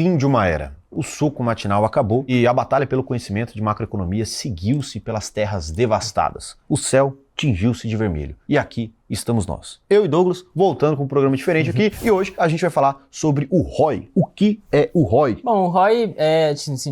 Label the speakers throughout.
Speaker 1: Fim de uma era. O soco matinal acabou e a batalha pelo conhecimento de macroeconomia seguiu-se pelas terras devastadas. O céu tingiu-se de vermelho. E aqui estamos nós. Eu e Douglas voltando com um programa diferente aqui e hoje a gente vai falar sobre o ROI. O que é o ROI?
Speaker 2: Bom, o ROI,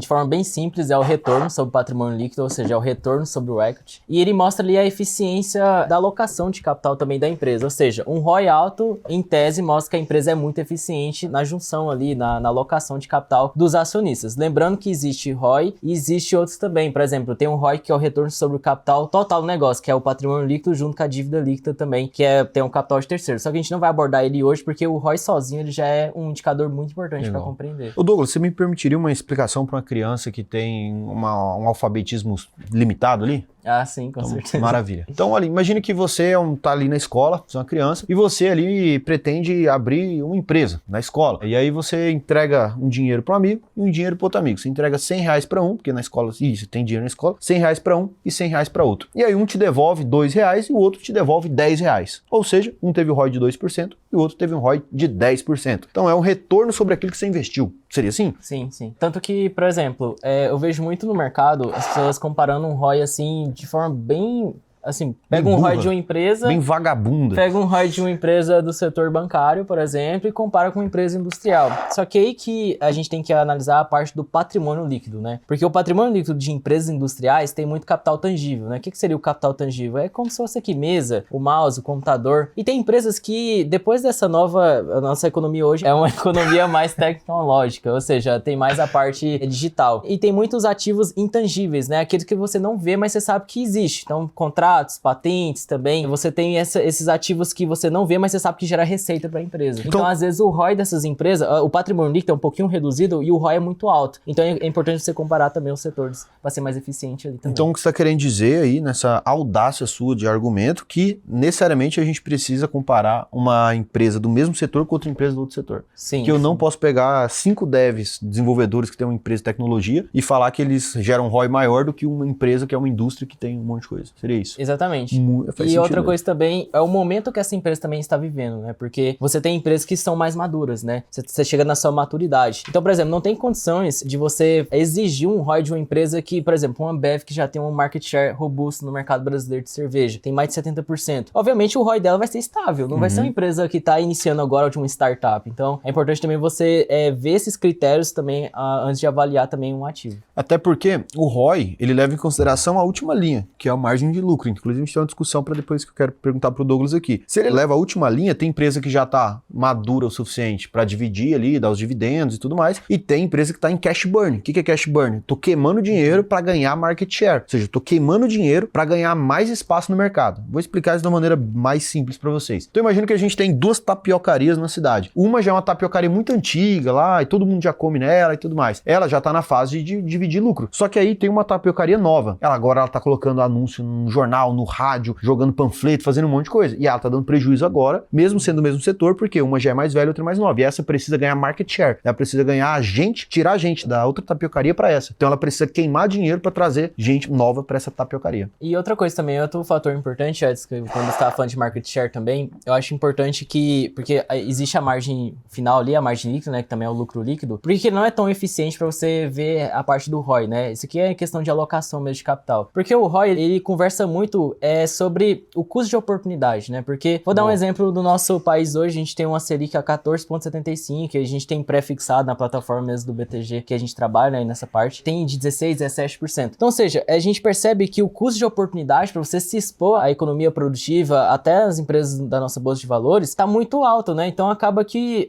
Speaker 2: de forma bem simples, é o retorno sobre o patrimônio líquido, ou seja, é o retorno sobre o equity. E ele mostra ali a eficiência da alocação de capital também da empresa. Ou seja, um ROI alto, em tese, mostra que a empresa é muito eficiente na junção ali, na alocação de capital dos acionistas. Lembrando que existe ROI e existe outros também. Por exemplo, tem um ROI que é o retorno sobre o capital total do negócio, que é o patrimônio líquido junto com a dívida líquida também, que tem um capital de terceiro. Só que a gente não vai abordar ele hoje porque o ROI sozinho ele já é um indicador muito importante para compreender.
Speaker 1: Ô Douglas, você me permitiria uma explicação para uma criança que tem um alfabetismo limitado ali?
Speaker 2: Ah, sim, com certeza.
Speaker 1: Maravilha. Então, olha, imagine que você tá ali na escola, você é uma criança, e você ali pretende abrir uma empresa na escola. E aí você entrega um dinheiro para um amigo e um dinheiro para outro amigo. Você entrega R$100 para um, porque na escola, você tem dinheiro na escola, R$100 para um e R$100 para outro. E aí um te devolve R$2 e o outro te devolve R$10. Ou seja, um teve o ROI de 2% e o outro teve um ROI de 10%. Então é um retorno sobre aquilo que você investiu. Seria assim?
Speaker 2: Sim, sim. Tanto que, por exemplo, eu vejo muito no mercado as pessoas comparando um ROI assim de forma bem... Assim, pega um ROI de uma empresa...
Speaker 1: Bem vagabunda.
Speaker 2: Pega um ROI de uma empresa do setor bancário, por exemplo, e compara com uma empresa industrial. Só que aí que a gente tem que analisar a parte do patrimônio líquido, né? Porque o patrimônio líquido de empresas industriais tem muito capital tangível, né? O que seria o capital tangível? É como se fosse aqui mesa, o mouse, o computador. E tem empresas que, depois dessa a nossa economia hoje é uma economia mais tecnológica, ou seja, tem mais a parte digital. E tem muitos ativos intangíveis, né? Aqueles que você não vê, mas você sabe que existe. Então, contratos, patentes também, você tem esses ativos que você não vê, mas você sabe que gera receita para a empresa. Então, às vezes, o ROI dessas empresas, o patrimônio líquido é um pouquinho reduzido e o ROI é muito alto. Então, é importante você comparar também os setores para ser mais eficiente ali também.
Speaker 1: Então, o que você está querendo dizer aí, nessa audácia sua de argumento, que necessariamente a gente precisa comparar uma empresa do mesmo setor com outra empresa do outro setor.
Speaker 2: Sim.
Speaker 1: Que eu não posso pegar 5 devs, desenvolvedores que têm uma empresa de tecnologia e falar que eles geram um ROI maior do que uma empresa que é uma indústria que tem um monte de coisa. Seria isso?
Speaker 2: Exatamente. E outra coisa também é o momento que essa empresa também está vivendo, né? Porque você tem empresas que são mais maduras, né? Você chega na sua maturidade. Então, por exemplo, não tem condições de você exigir um ROI de uma empresa que, por exemplo, uma Ambev que já tem um market share robusto no mercado brasileiro de cerveja, tem mais de 70%. Obviamente, o ROI dela vai ser estável, não vai ser uma empresa que está iniciando agora de uma startup. Então, é importante também você ver esses critérios também antes de avaliar também um ativo.
Speaker 1: Até porque o ROI, ele leva em consideração a última linha, que é a margem de lucro. Inclusive, a gente tem uma discussão para depois que eu quero perguntar para o Douglas aqui. Se ele leva a última linha, tem empresa que já está madura o suficiente para dividir ali, dar os dividendos e tudo mais, e tem empresa que está em cash burn. O que é cash burn? Tô queimando dinheiro para ganhar market share, ou seja, tô queimando dinheiro para ganhar mais espaço no mercado. Vou explicar isso de uma maneira mais simples para vocês. Então imagina que a gente tem 2 tapiocarias na cidade. Uma já é uma tapiocaria muito antiga lá, e todo mundo já come nela e tudo mais. Ela já está na fase de dividir lucro. Só que aí tem uma tapiocaria nova. Ela está colocando anúncio no jornal, no rádio, jogando panfleto, fazendo um monte de coisa. E ela tá dando prejuízo agora, mesmo sendo do mesmo setor, porque uma já é mais velha, outra é mais nova. E essa precisa ganhar market share. Ela precisa ganhar tirar a gente da outra tapiocaria para essa. Então ela precisa queimar dinheiro para trazer gente nova para essa tapiocaria.
Speaker 2: E outra coisa também, outro fator importante, Edson, quando você está falando de market share também, eu acho importante porque existe a margem final ali, a margem líquida, né, que também é o lucro líquido, porque não é tão eficiente para você ver a parte do ROI, né? Isso aqui é questão de alocação mesmo de capital. Porque o ROI, ele conversa muito sobre o custo de oportunidade, né? Porque, vou dar um exemplo do nosso país hoje, a gente tem uma Selic a 14,75, que a gente tem pré-fixado na plataforma mesmo do BTG, que a gente trabalha aí nessa parte, tem de 16%, 17%. Então, ou seja, a gente percebe que o custo de oportunidade para você se expor à economia produtiva, até as empresas da nossa bolsa de valores, está muito alto, né? Então, acaba que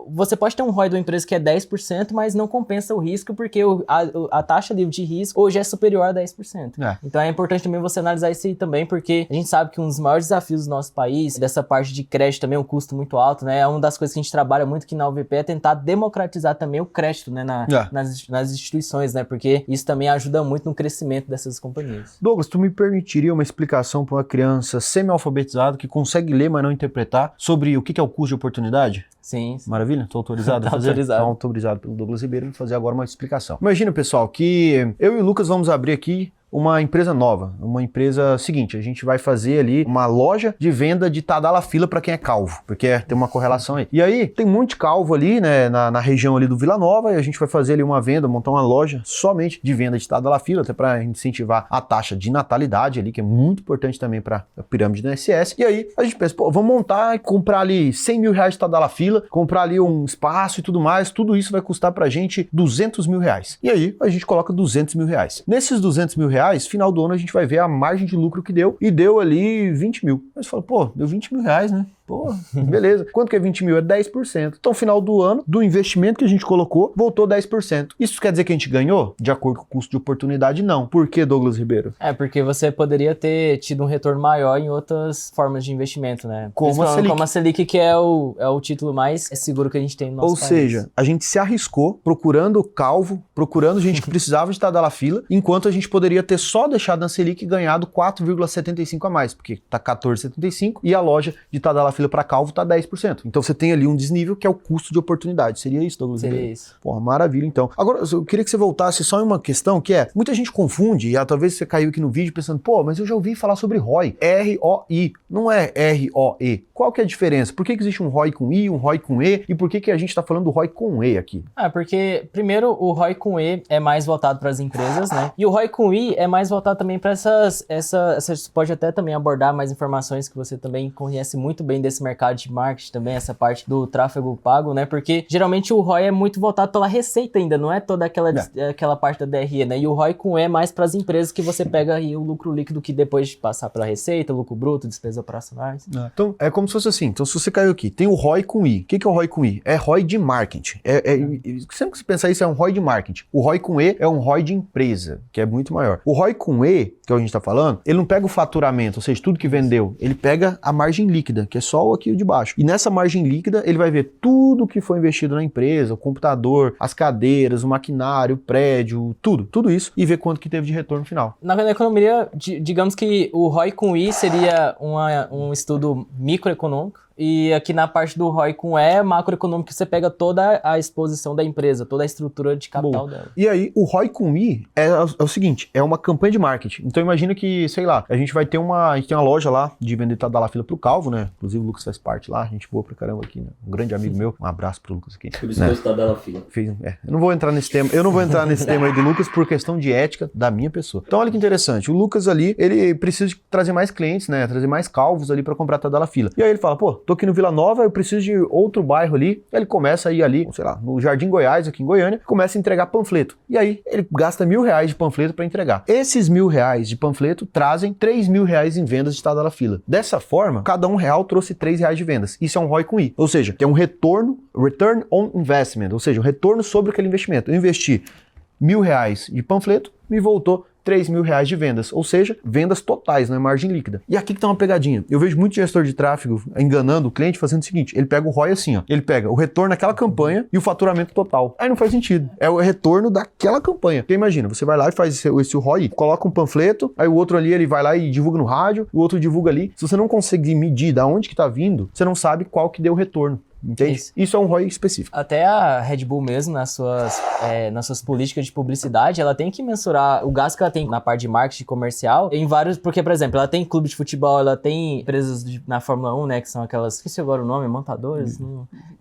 Speaker 2: você pode ter um ROI de uma empresa que é 10%, mas não compensa o risco, porque a taxa livre de risco hoje é superior a 10%. Então, é importante também você analisar isso aí também, porque a gente sabe que um dos maiores desafios do nosso país, dessa parte de crédito também, é um custo muito alto, né? É uma das coisas que a gente trabalha muito aqui na UVP, é tentar democratizar também o crédito, né? Nas instituições, né? Porque isso também ajuda muito no crescimento dessas companhias.
Speaker 1: Douglas, tu me permitiria uma explicação para uma criança semi-alfabetizada que consegue ler, mas não interpretar, sobre o que é o custo de oportunidade?
Speaker 2: Sim.
Speaker 1: Maravilha? Estou autorizado a
Speaker 2: Tá
Speaker 1: fazer?
Speaker 2: autorizado.
Speaker 1: Tá autorizado pelo Douglas Ribeiro. Vou fazer agora uma explicação. Imagina, pessoal, que eu e o Lucas vamos abrir aqui uma empresa nova, uma empresa seguinte, a gente vai fazer ali uma loja de venda de Tadalafila para quem é calvo, porque tem uma correlação aí. E aí, tem um monte de calvo ali, né, na região ali do Vila Nova, e a gente vai fazer ali uma venda, montar uma loja somente de venda de Tadalafila, até para incentivar a taxa de natalidade ali, que é muito importante também para a pirâmide do INSS. E aí, a gente pensa, pô, vamos montar e comprar ali 100 mil reais de Tadalafila, comprar ali um espaço e tudo mais, tudo isso vai custar pra gente 200 mil reais. E aí, a gente coloca 200 mil reais. Nesses 200 mil reais, final do ano a gente vai ver a margem de lucro que deu, e deu ali 20 mil. Aí você fala, pô, deu 20 mil reais, né? Pô, beleza. Quanto que é 20 mil? É 10%. Então, final do ano, do investimento que a gente colocou, voltou 10%. Isso quer dizer que a gente ganhou? De acordo com o custo de oportunidade, não. Por que, Douglas Ribeiro?
Speaker 2: Porque você poderia ter tido um retorno maior em outras formas de investimento, né?
Speaker 1: Como a
Speaker 2: Selic, que é o título mais seguro que a gente tem no nosso país.
Speaker 1: Ou seja, a gente se arriscou procurando calvo, procurando gente que precisava de Tadalafila, enquanto a gente poderia ter só deixado na Selic e ganhado 4,75 a mais, porque tá 14,75 e a loja de Tadalafila para calvo tá 10%. Então você tem ali um desnível que é o custo de oportunidade. Seria isso, Douglas?
Speaker 2: Seria isso.
Speaker 1: Porra, maravilha, então. Agora, eu queria que você voltasse só em uma questão que é, muita gente confunde, e talvez você caiu aqui no vídeo pensando, pô, mas eu já ouvi falar sobre ROI. R-O-I, não é R-O-E. Qual que é a diferença? Por que existe um ROI com I, um ROI com E, e por que a gente tá falando do ROI com E aqui?
Speaker 2: Porque, primeiro, o ROI com E é mais voltado para as empresas, né? E o ROI com I é mais voltado também para você pode até também abordar mais informações que você também conhece muito bem desse mercado de marketing também, essa parte do tráfego pago, né? Porque geralmente o ROI é muito voltado pela receita ainda, não é toda aquela parte da DRE, né? E o ROI com E é mais para as empresas que você pega aí o lucro líquido que depois de passar pela receita, lucro bruto, despesas operacionais.
Speaker 1: Então, é como se fosse assim. Então, se você caiu aqui, tem o ROI com I. O que é o ROI com I? É ROI de marketing. Sempre que você pensar isso, é um ROI de marketing. O ROI com E é um ROI de empresa, que é muito maior. O ROI com E, que a gente está falando, ele não pega o faturamento, ou seja, tudo que vendeu. Ele pega a margem líquida, que é só aqui o de baixo. E nessa margem líquida, ele vai ver tudo que foi investido na empresa, o computador, as cadeiras, o maquinário, o prédio, tudo isso, e ver quanto que teve de retorno final.
Speaker 2: Na economia, digamos que o ROI com I seria um estudo microeconômico, e aqui na parte do ROI com E, macroeconômico, você pega toda a exposição da empresa, toda a estrutura de capital dela.
Speaker 1: E aí, o ROI com I é o seguinte, é uma campanha de marketing. Então imagina que, sei lá, a gente tem uma loja lá de vender Tadalafila pro calvo, né? Inclusive o Lucas faz parte lá, a gente boa pra caramba aqui, né? Um grande amigo meu, um abraço pro Lucas aqui.
Speaker 3: Por isso que eu Tadalafila.
Speaker 1: Eu não vou entrar nesse tema aí do Lucas por questão de ética da minha pessoa. Então olha que interessante, o Lucas ali, ele precisa de trazer mais clientes, né? Trazer mais calvos ali pra comprar Tadalafila. E aí ele fala, pô, tô aqui no Vila Nova, eu preciso de outro bairro ali. Ele começa a ir ali, sei lá, no Jardim Goiás, aqui em Goiânia, começa a entregar panfleto. E aí ele gasta R$1.000 de panfleto para entregar. Esses R$1.000 de panfleto trazem R$3.000 em vendas de Tadalafila. Dessa forma, cada R$1 trouxe R$3 de vendas. Isso é um ROI com I. Ou seja, que é um return on investment, ou seja, um retorno sobre aquele investimento. Eu investi R$1.000 de panfleto, me voltou R$3.000 de vendas, ou seja, vendas totais, não é margem líquida. E aqui que tá uma pegadinha. Eu vejo muito gestor de tráfego enganando o cliente fazendo o seguinte, ele pega o ROI assim, ó, ele pega o retorno daquela campanha e o faturamento total. Aí não faz sentido. É o retorno daquela campanha. Porque imagina, você vai lá e faz esse ROI, coloca um panfleto, aí o outro ali ele vai lá e divulga no rádio, o outro divulga ali. Se você não conseguir medir da onde que tá vindo, você não sabe qual que deu o retorno. Entende? Isso é um ROI específico.
Speaker 2: Até a Red Bull mesmo, nas suas políticas de publicidade, ela tem que mensurar o gasto que ela tem na parte de marketing comercial em vários... Porque, por exemplo, ela tem clube de futebol, ela tem empresas na Fórmula 1, né? Que são aquelas... Esqueci agora o nome, montadores?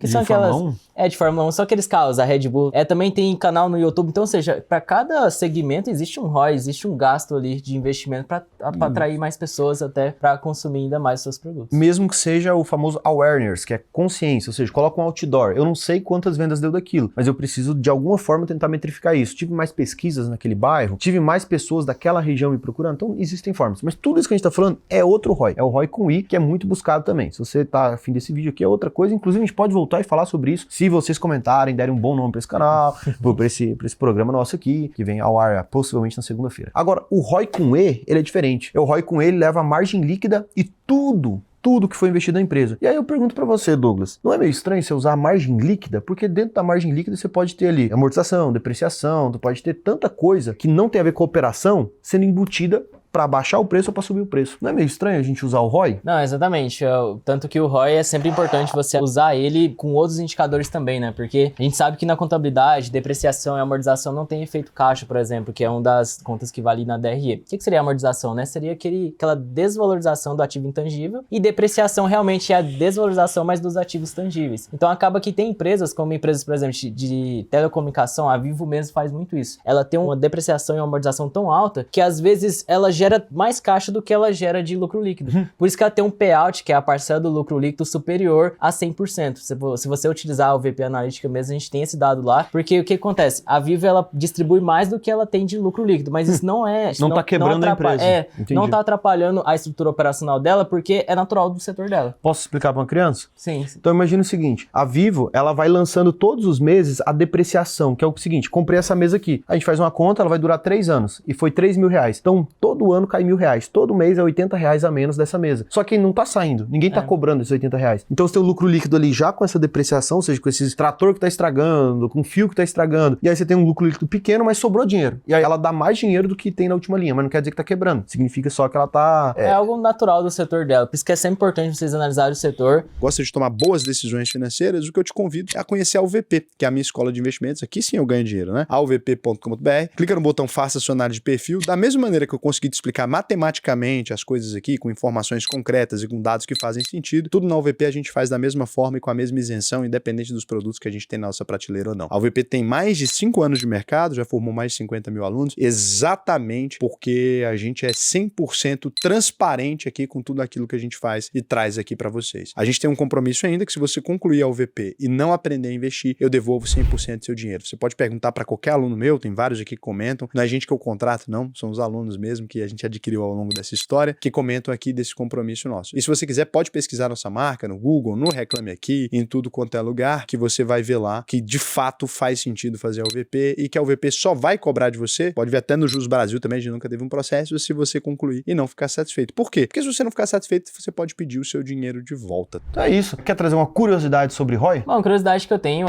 Speaker 2: Que são aquelas...
Speaker 1: Fórmula 1?
Speaker 2: De Fórmula 1, são aqueles carros, a Red Bull. Também tem canal no YouTube. Então, ou seja, para cada segmento existe um ROI, existe um gasto ali de investimento para atrair mais pessoas até para consumir ainda mais os seus produtos.
Speaker 1: Mesmo que seja o famoso awareness, que é consciência, ou seja, coloca um outdoor. Eu não sei quantas vendas deu daquilo, mas eu preciso de alguma forma tentar metrificar isso. Tive mais pesquisas naquele bairro, tive mais pessoas daquela região me procurando, então existem formas. Mas tudo isso que a gente tá falando é outro ROI, é o ROI com I, que é muito buscado também. Se você tá afim desse vídeo aqui, é outra coisa. Inclusive a gente pode voltar e falar sobre isso, se vocês comentarem, derem um bom nome para esse canal, para esse programa nosso aqui, que vem ao ar possivelmente na segunda-feira. Agora, o ROI com E, ele é diferente. O ROI com E, ele leva a margem líquida e tudo que foi investido na empresa. E aí eu pergunto pra você, Douglas, não é meio estranho você usar a margem líquida? Porque dentro da margem líquida você pode ter ali amortização, depreciação, tu pode ter tanta coisa que não tem a ver com a operação sendo embutida pra baixar o preço ou pra subir o preço. Não é meio estranho a gente usar o ROI?
Speaker 2: Não, exatamente. Tanto que o ROI é sempre importante você usar ele com outros indicadores também, né? Porque a gente sabe que na contabilidade, depreciação e amortização não tem efeito caixa, por exemplo, que é uma das contas que vale na DRE. O que seria a amortização, né? Seria aquela desvalorização do ativo intangível, e depreciação realmente é a desvalorização mais dos ativos tangíveis. Então acaba que tem empresas, como empresas, por exemplo, de telecomunicação, a Vivo mesmo faz muito isso. Ela tem uma depreciação e uma amortização tão alta que às vezes ela gera mais caixa do que ela gera de lucro líquido. Por isso que ela tem um payout, que é a parcela do lucro líquido superior a 100%. Se você utilizar o VP Analítica mesmo, a gente tem esse dado lá, porque o que acontece? A Vivo, ela distribui mais do que ela tem de lucro líquido, mas isso não é...
Speaker 1: Não tá quebrando a empresa.
Speaker 2: Não tá atrapalhando a estrutura operacional dela, porque é natural do setor dela.
Speaker 1: Posso explicar para uma criança?
Speaker 2: Sim.
Speaker 1: Então imagina o seguinte, a Vivo, ela vai lançando todos os meses a depreciação, que é o seguinte, comprei essa mesa aqui, a gente faz uma conta, ela vai durar 3 anos, e foi 3 mil reais. Então todo ano cai R$1.000, todo mês é R$80 a menos dessa mesa. Só que não tá saindo, ninguém tá cobrando esses R$80. Então você tem o lucro líquido ali já com essa depreciação, ou seja, com esse trator que tá estragando, com fio que tá estragando, e aí você tem um lucro líquido pequeno, mas sobrou dinheiro. E aí ela dá mais dinheiro do que tem na última linha, mas não quer dizer que tá quebrando. Significa só que ela tá...
Speaker 2: É algo natural do setor dela, por isso que é sempre importante vocês analisarem o setor.
Speaker 3: Gosta de tomar boas decisões financeiras? O que eu te convido é a conhecer a UVP, que é a minha escola de investimentos. Aqui sim eu ganho dinheiro, né? auvp.com.br. Clica no botão Faça sua análise de perfil. Da mesma maneira que eu consegui te explicar matematicamente as coisas aqui, com informações concretas e com dados que fazem sentido, tudo na UVP a gente faz da mesma forma e com a mesma isenção, independente dos produtos que a gente tem na nossa prateleira ou não. A UVP tem mais de 5 anos de mercado, já formou mais de 50 mil alunos, exatamente porque a gente é 100% transparente aqui com tudo aquilo que a gente faz e traz aqui para vocês. A gente tem um compromisso ainda que se você concluir a UVP e não aprender a investir, eu devolvo 100% do seu dinheiro. Você pode perguntar para qualquer aluno meu, tem vários aqui que comentam, não é gente que eu contrato não, são os alunos mesmo que a gente adquiriu ao longo dessa história, que comentam aqui desse compromisso nosso. E se você quiser, pode pesquisar nossa marca no Google, no Reclame Aqui, em tudo quanto é lugar, que você vai ver lá que de fato faz sentido fazer a UVP e que a UVP só vai cobrar de você, pode ver até no Jus Brasil também, a gente nunca teve um processo, se você concluir e não ficar satisfeito. Por quê? Porque se você não ficar satisfeito, você pode pedir o seu dinheiro de volta.
Speaker 1: Então é isso. Quer trazer uma curiosidade sobre ROI?
Speaker 2: Bom, a curiosidade que eu tenho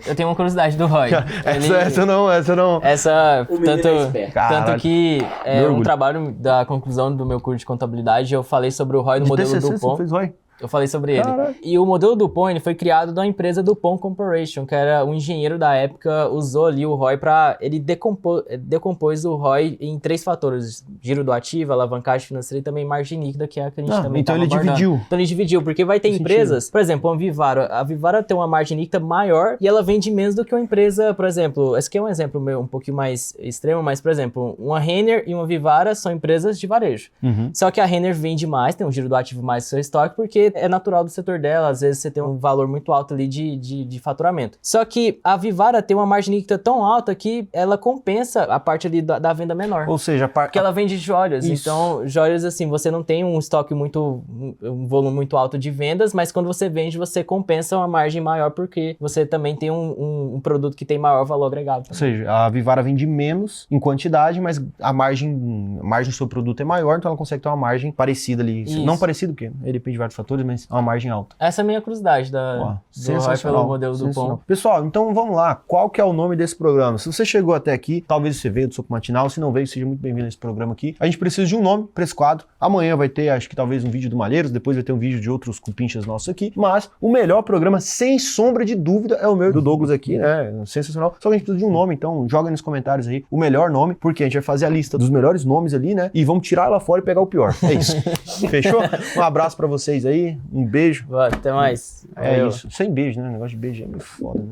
Speaker 2: eu tenho uma curiosidade do ROI.
Speaker 1: Essa não.
Speaker 2: Tanto que um trabalho da conclusão do meu curso de contabilidade, eu falei sobre o ROI no modelo
Speaker 1: TCC,
Speaker 2: Dupont.
Speaker 1: você fez ROI?
Speaker 2: Eu falei sobre ele.
Speaker 1: Caraca.
Speaker 2: E o modelo Dupont, ele foi criado da empresa Dupont Corporation, que era um engenheiro da época, usou ali o ROI para... Ele decompôs o ROI em 3 fatores. Giro do ativo, alavancagem financeira e também margem líquida, que é a que a gente também
Speaker 1: então
Speaker 2: estava
Speaker 1: ele dividiu.
Speaker 2: Então ele dividiu, porque vai ter empresas... Por exemplo, a Vivara. A Vivara tem uma margem líquida maior e ela vende menos do que uma empresa, por exemplo... Esse aqui é um exemplo meu, um pouquinho mais extremo, mas, por exemplo, uma Renner e uma Vivara são empresas de varejo. Só que a Renner vende mais, tem um giro do ativo mais no seu estoque, porque é natural do setor dela, às vezes você tem um valor muito alto ali de faturamento. Só que a Vivara tem uma margem líquida tão alta que ela compensa a parte ali da venda menor.
Speaker 1: Ou seja,
Speaker 2: porque ela vende joias.
Speaker 1: Isso.
Speaker 2: Então, joias assim, você não tem um estoque um volume muito alto de vendas, mas quando você vende, você compensa uma margem maior porque você também tem um produto que tem maior valor agregado.
Speaker 1: Ou seja, a Vivara vende menos em quantidade, mas a margem do seu produto é maior, então ela consegue ter uma margem parecida ali.
Speaker 2: Isso.
Speaker 1: Não parecida, porque ele depende de vários fatores, mas uma margem alta.
Speaker 2: Essa é a minha curiosidade do ROI pelo modelo Dupont.
Speaker 1: Pessoal, então vamos lá. Qual que é o nome desse programa? Se você chegou até aqui, talvez você veio do Soco Matinal. Se não veio, seja muito bem-vindo a esse programa aqui. A gente precisa de um nome para esse quadro. Amanhã vai ter, acho que talvez um vídeo do Malheiros, depois vai ter um vídeo de outros cupinchas nossos aqui. Mas o melhor programa, sem sombra de dúvida, é o meu do Douglas aqui, né? Sensacional. Só que a gente precisa de um nome, então joga nos comentários aí o melhor nome, porque a gente vai fazer a lista dos melhores nomes ali, né? E vamos tirar lá fora e pegar o pior. É isso. Fechou? Um abraço para vocês aí. Um beijo.
Speaker 2: Até mais.
Speaker 1: É isso. Sem beijo, né? O negócio de beijo é meio foda, né?